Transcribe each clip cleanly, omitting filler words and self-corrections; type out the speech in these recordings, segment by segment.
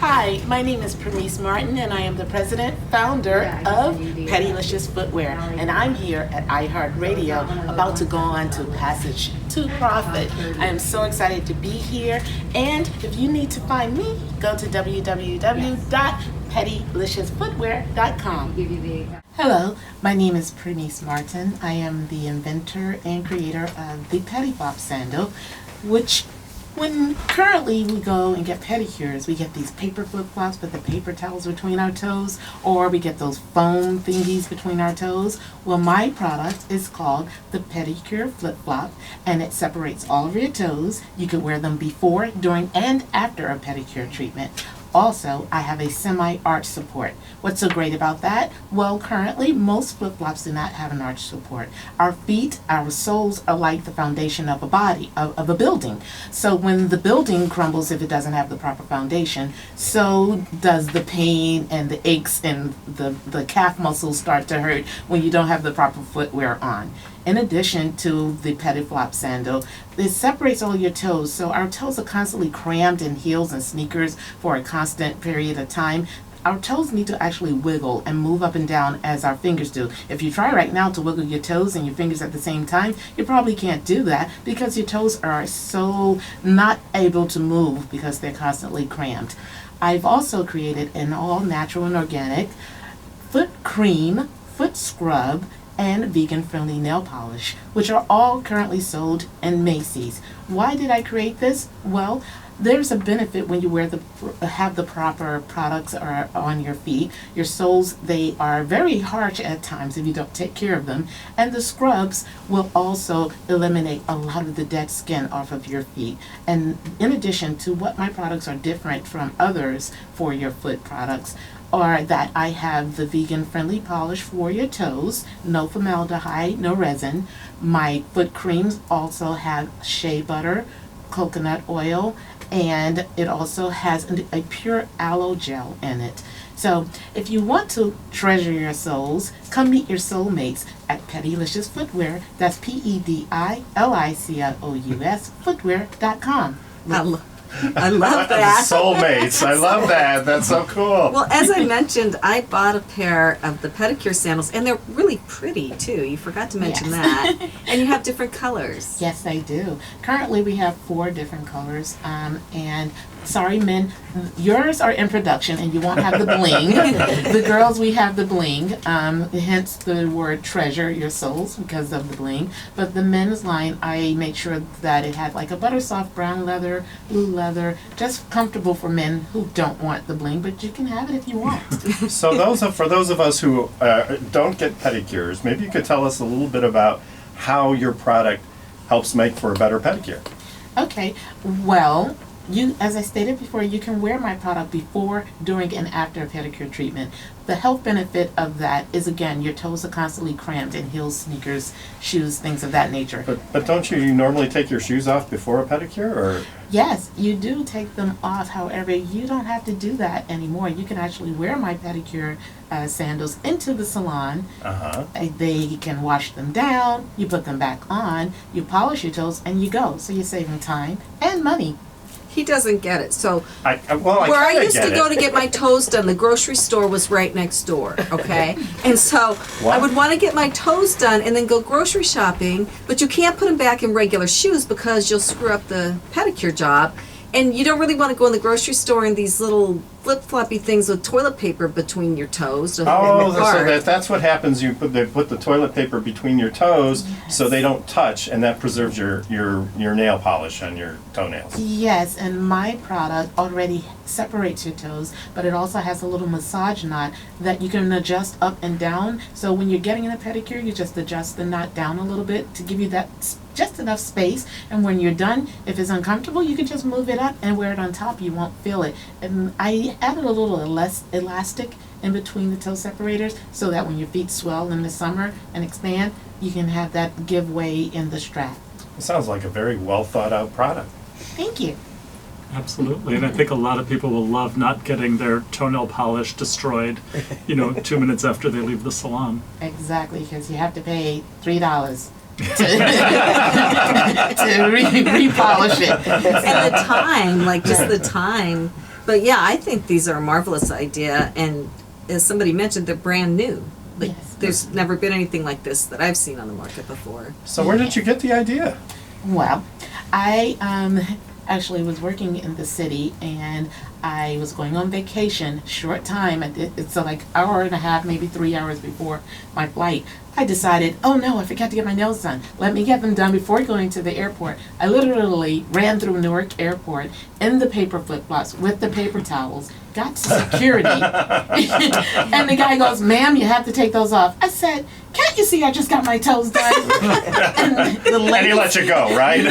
Hi, my name is Pernice Martin, and I am the president, founder of Pedilicious Footwear, and I'm here at iHeartRadio, about to go on to Passage to Profit. I am so excited to be here, and if you need to find me, go to www.pediliciousfootwear.com. Hello, my name is Pernice Martin. I am the inventor and creator of the Pediflop sandal, which when currently we go and get pedicures, we get these paper flip-flops with the paper towels between our toes, or we get those foam thingies between our toes. Well, my product is called the Pedicure Flip-Flop, and it separates all of your toes. You can wear them before, during, and after a pedicure treatment. Also, I have a semi-arch support. What's so great about that? Well, currently, most flip-flops do not have an arch support. Our feet, our soles are like the foundation of a body, of a building. So when the building crumbles, if it doesn't have the proper foundation, so does the pain and the aches, and the calf muscles start to hurt when you don't have the proper footwear on. In addition to the Pediflop sandal, it separates all your toes, so our toes are constantly crammed in heels and sneakers for a constant period of time. Our toes need to actually wiggle and move up and down as our fingers do. If you try right now to wiggle your toes and your fingers at the same time, you probably can't do that because your toes are so not able to move because they're constantly crammed. I've also created an all-natural and organic foot cream, foot scrub, and vegan-friendly nail polish, which are all currently sold in Macy's. Why did I create this? Well, there's a benefit when you have the proper products on your feet. Your soles, they are very harsh at times if you don't take care of them, and the scrubs will also eliminate a lot of the dead skin off of your feet. And in addition to what my products are different from others for your foot products, or that I have the vegan-friendly polish for your toes, no formaldehyde, no resin. My foot creams also have shea butter, coconut oil, and it also has a pure aloe gel in it. So if you want to treasure your soles, come meet your soulmates at Pedilicious Footwear. That's PEDILICIOUS footwear.com. I love that. Soulmates. I love that. That's so cool. Well, as I mentioned, I bought a pair of the pedicure sandals, and they're really pretty, too. You forgot to mention that. And you have different colors. Yes, I do. Currently, we have 4 different colors. And sorry, men, yours are in production, and you won't have the bling. The girls, we have the bling. Hence the word treasure your souls because of the bling. But the men's line, I made sure that it had like a butter soft brown leather, blue leather, just comfortable for men who don't want the bling, but you can have it if you want. So for those of us who don't get pedicures, maybe you could tell us a little bit about how your product helps make for a better pedicure. Okay, well, as I stated before, you can wear my product before, during, and after a pedicure treatment. The health benefit of that is, again, your toes are constantly cramped in heels, sneakers, shoes, things of that nature. But don't you normally take your shoes off before a pedicure, or? Yes, you do take them off. However, you don't have to do that anymore. You can actually wear my pedicure sandals into the salon. They can wash them down, you put them back on, you polish your toes, and you go. So you're saving time and money. He doesn't get it. So I where I used to go to get my toes done, the grocery store was right next door, okay? And so I would want to get my toes done and then go grocery shopping, but you can't put them back in regular shoes because you'll screw up the pedicure job. And you don't really want to go in the grocery store in these little flip-floppy things with toilet paper between your toes. So that's what happens. They put the toilet paper between your toes, so they don't touch, and that preserves your nail polish on your toenails. Yes, and my product already separates your toes, but it also has a little massage knot that you can adjust up and down. So when you're getting in a pedicure, you just adjust the knot down a little bit to give you that just enough space, and when you're done, if it's uncomfortable, you can just move it up and wear it on top. You won't feel it. And I added a little elastic in between the toe separators so that when your feet swell in the summer and expand, you can have that give way in the strap. It sounds like a very well thought out product. Thank you. Absolutely, and I think a lot of people will love not getting their toenail polish destroyed, 2 minutes after they leave the salon. Exactly, because you have to pay $3 to repolish it. And the time, just the time. But yeah, I think these are a marvelous idea, and as somebody mentioned, they're brand new. Like, Yes. there's never been anything like this that I've seen on the market before. So where did you get the idea? Well, I actually was working in the city, and I was going on vacation, short time. It's like hour and a half, maybe 3 hours before my flight. I decided, oh no, I forgot to get my nails done. Let me get them done before going to the airport. I literally ran through Newark Airport in the paper flip-flops with the paper towels, got to security, and the guy goes, ma'am, you have to take those off. I said, can't you see I just got my toes done? and And he let you go, right?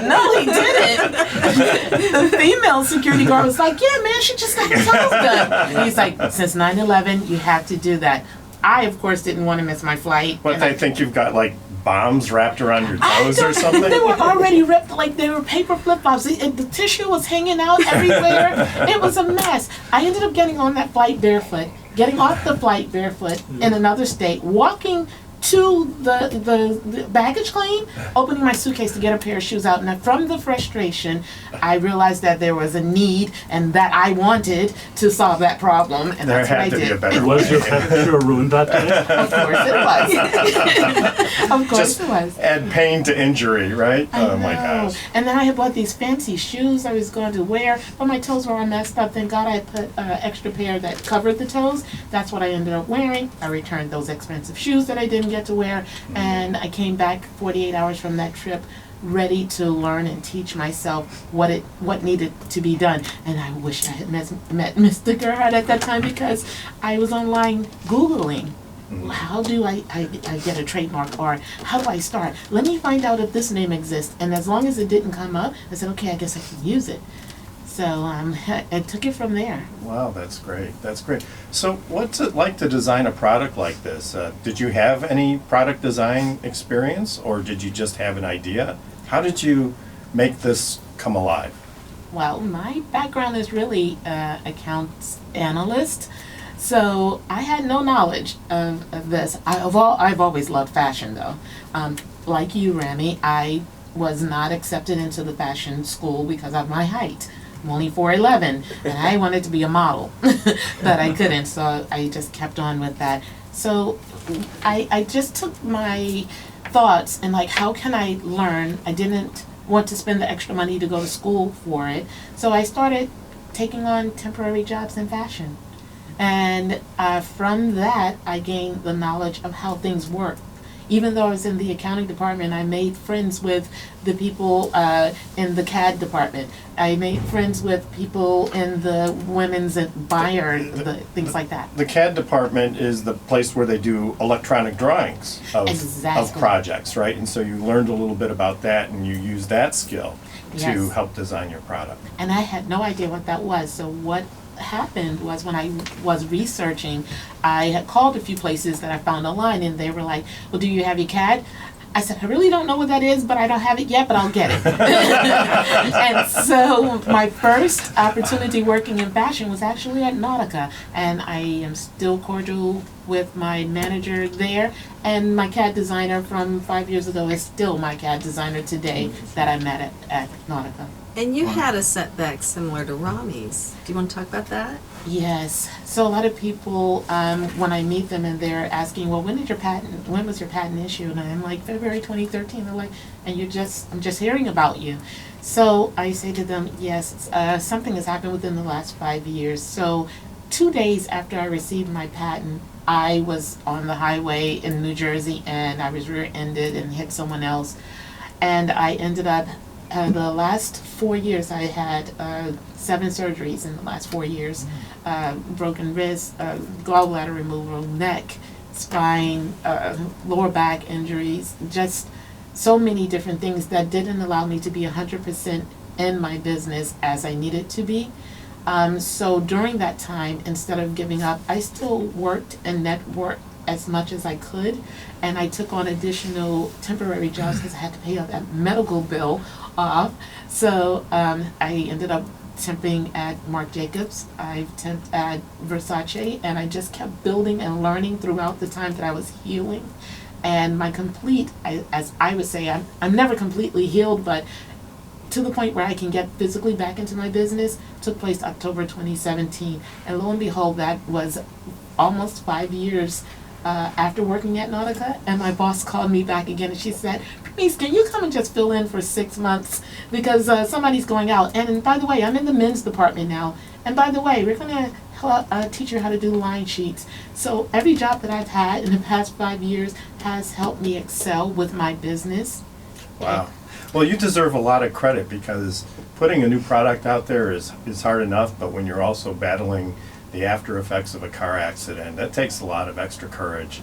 No, he didn't. The female security guard was like, yeah, man, she just got her toes done. And he's like, since 9/11, you have to do that. I, of course, didn't want to miss my flight. But and they think you've got like bombs wrapped around your I toes or don't- something? They were already ripped, like they were paper flip-flops. The tissue was hanging out everywhere. It was a mess. I ended up getting on that flight barefoot, getting off the flight barefoot in another state, walking to the baggage claim, opening my suitcase to get a pair of shoes out. And from the frustration, I realized that there was a need and that I wanted to solve that problem. And There that's what I had to be a did. better Was your way. pedicure ruined that day? Of course it was. Of course Just it was. add pain to injury, right? I Oh my know. gosh. And then I had bought these fancy shoes I was going to wear, but my toes were all messed up. Thank God I put an extra pair that covered the toes. That's what I ended up wearing. I returned those expensive shoes that I didn't get to wear, and I came back 48 hours from that trip ready to learn and teach myself what needed to be done. And I wish I had met Mr. Gerhard at that time, because I was online Googling. How do I get a trademark, or how do I start? Let me find out if this name exists. And as long as it didn't come up, I said, okay, I guess I can use it. So I took it from there. Wow, that's great. That's great. So what's it like to design a product like this? Did you have any product design experience, or did you just have an idea? How did you make this come alive? Well, my background is really accounts analyst. So I had no knowledge of this. I've always loved fashion, though. Like you, Rami, I was not accepted into the fashion school because of my height. I'm only 4'11", and I wanted to be a model, but I couldn't, so I just kept on with that. So I just took my thoughts and like, how can I learn? I didn't want to spend the extra money to go to school for it, so I started taking on temporary jobs in fashion. And from that, I gained the knowledge of how things work. Even though I was in the accounting department, I made friends with the people in the CAD department. I made friends with people in the women's buyer, things like that. The CAD department is the place where they do electronic drawings of Exactly. projects, right? And so you learned a little bit about that, and you used that skill to Yes. help design your product. And I had no idea what that was. So what happened was, when I was researching, I had called a few places that I found online, and they were like, well, do you have your CAD? I said, I really don't know what that is, but I don't have it yet, but I'll get it. And so my first opportunity working in fashion was actually at Nautica, and I am still cordial with my manager there, and my CAD designer from 5 years ago is still my CAD designer today that I met at Nautica. And you had a setback similar to Rami's. Do you want to talk about that? Yes. So a lot of people, when I meet them and they're asking, well, when was your patent issued? And I'm like, February 2013. They're like, and I'm just hearing about you. So I say to them, yes, something has happened within the last 5 years. So 2 days after I received my patent, I was on the highway in New Jersey, and I was rear-ended and hit someone else. And I ended up, the last 4 years, I had 7 surgeries in the last 4 years. Broken wrist, gallbladder removal, neck, spine, lower back injuries, just so many different things that didn't allow me to be 100% in my business as I needed to be. So during that time, instead of giving up, I still worked and networked as much as I could, and I took on additional temporary jobs because I had to pay that medical bill off. So I ended up temping at Marc Jacobs, I temped at Versace, and I just kept building and learning throughout the time that I was healing. And my complete, as I would say, I'm never completely healed, but to the point where I can get physically back into my business took place October 2017. And lo and behold, that was almost 5 years after working at Nautica. And my boss called me back again and she said, "Please, can you come and just fill in for 6 months because somebody's going out. And by the way, I'm in the men's department now. And by the way, we're going to teach you how to do line sheets." So every job that I've had in the past 5 years has helped me excel with my business. Wow. Well, you deserve a lot of credit because putting a new product out there is hard enough, but when you're also battling the after effects of a car accident, that takes a lot of extra courage.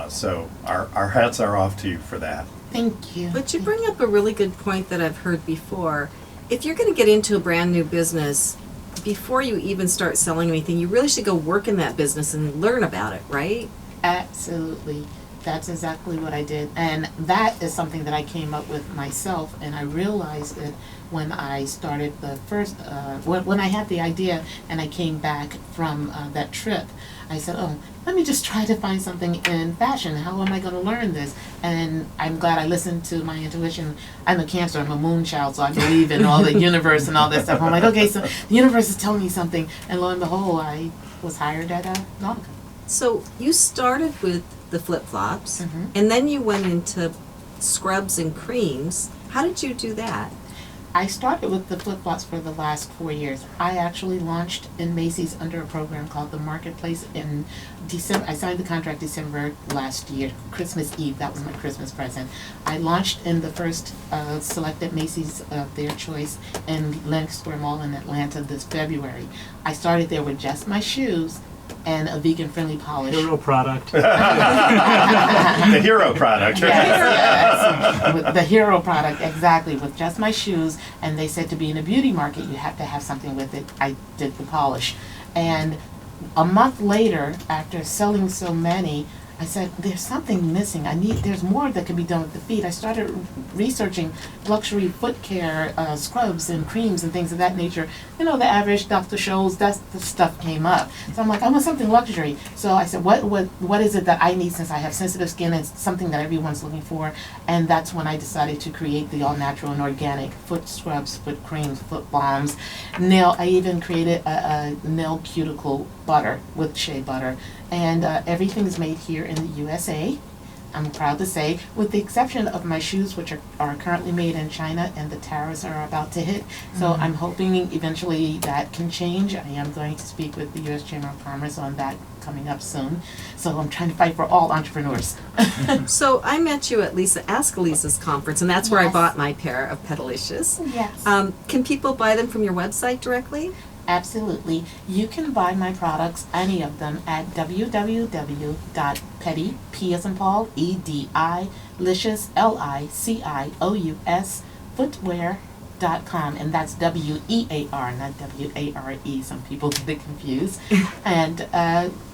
So our hats are off to you for that. Thank you. But you bring up a really good point that I've heard before. If you're going to get into a brand new business, before you even start selling anything, you really should go work in that business and learn about it, right? Absolutely. That's exactly what I did. And that is something that I came up with myself. And I realized it when I started the first, when I had the idea and I came back from that trip. I said, oh, let me just try to find something in fashion. How am I going to learn this? And I'm glad I listened to my intuition. I'm a Cancer, I'm a moon child, so I believe in all the universe and all that stuff. I'm like, okay, so the universe is telling me something. And lo and behold, I was hired at Nautica. So you started with the flip-flops, Mhm. and then you went into scrubs and creams. How did you do that? I started with the flip-flops for the last 4 years. I actually launched in Macy's under a program called the Marketplace in December. I signed the contract December last year, Christmas Eve. That was my Christmas present. I launched in the first selected Macy's of their choice in Lenox Square Mall in Atlanta this February. I started there with just my shoes and a vegan-friendly polish. Hero product. The hero product. Yes. With the hero product, exactly, with just my shoes. And they said to be in a beauty market, you have to have something with it. I did the polish. And a month later, after selling so many, I said, there's something missing. There's more that can be done with the feet. I started researching luxury foot care, scrubs and creams and things of that nature. You know, the average Dr. Scholl's, that's the stuff came up. So I'm like, I want something luxury. So I said, what is it that I need since I have sensitive skin? It's something that everyone's looking for. And that's when I decided to create the all-natural and organic foot scrubs, foot creams, foot balms. I even created a nail cuticle butter with shea butter. And everything is made here in the USA, I'm proud to say, with the exception of my shoes, which are currently made in China, and the tariffs are about to hit. So I'm hoping eventually that can change. I am going to speak with the U.S. Chamber of Commerce on that coming up soon. So I'm trying to fight for all entrepreneurs. So I met you at Ask Lisa's conference, and that's where I Yes. bought my pair of Pedilicious. Yes. Can people buy them from your website directly? Absolutely. You can buy my products, any of them, at www.pedi, P as in Paul, E-D-I, licious, L-I-C-I-O-U-S, footwear.com. And that's W-E-A-R, not W-A-R-E. Some people get confused. And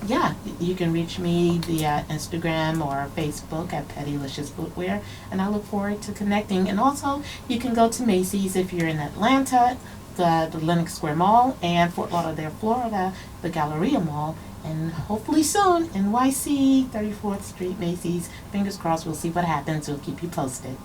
yeah, you can reach me via Instagram or Facebook at Pedilicious Footwear. And I look forward to connecting. And also, you can go to Macy's if you're in Atlanta, the Lenox Square Mall, and Fort Lauderdale, Florida, the Galleria Mall, and hopefully soon, NYC, 34th Street, Macy's. Fingers crossed, we'll see what happens. We'll keep you posted.